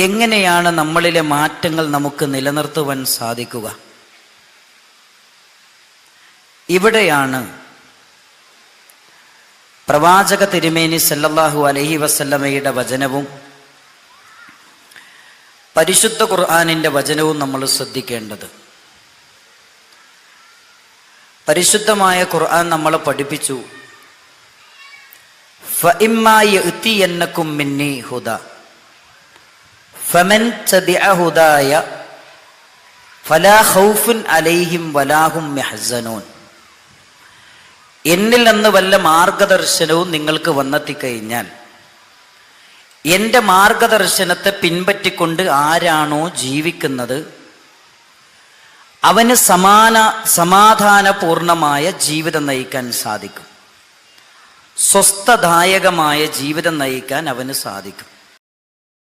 എങ്ങനെയാണ് നമ്മളിലെ മാറ്റങ്ങൾ നമുക്ക് നിലനിർത്തുവാൻ സാധിക്കുക? ഇവിടെയാണ് പ്രവാചക തിരുമേനി സല്ലല്ലാഹു അലൈഹി വസല്ലമയുടെ വചനവും പരിശുദ്ധ ഖുർആനിൻ്റെ വചനവും നമ്മൾ ശ്രദ്ധിക്കേണ്ടത്. പരിശുദ്ധമായ ഖുർആൻ നമ്മളെ പഠിപ്പിച്ചു, ഫഇമ്മാ യഅ്തിയന്നകും മിന്നി ഹുദ ഫമൻ തബിഅ ഹുദായ ഫലാ ഖൗഫുൻ അലൈഹിം വലാ ഹും യഹ്സനൂൻ. എന്നിൽ നിന്ന് വല്ല മാർഗദർശനവും നിങ്ങൾക്ക് വന്നെത്തിക്കഴിഞ്ഞാൽ എൻ്റെ മാർഗദർശനത്തെ പിൻപറ്റിക്കൊണ്ട് ആരാണോ ജീവിക്കുന്നത് അവന് സമാധാനപൂർണമായ ജീവിതം നയിക്കാൻ സാധിക്കും, സ്വസ്ഥദായകമായ ജീവിതം നയിക്കാൻ അവന് സാധിക്കും.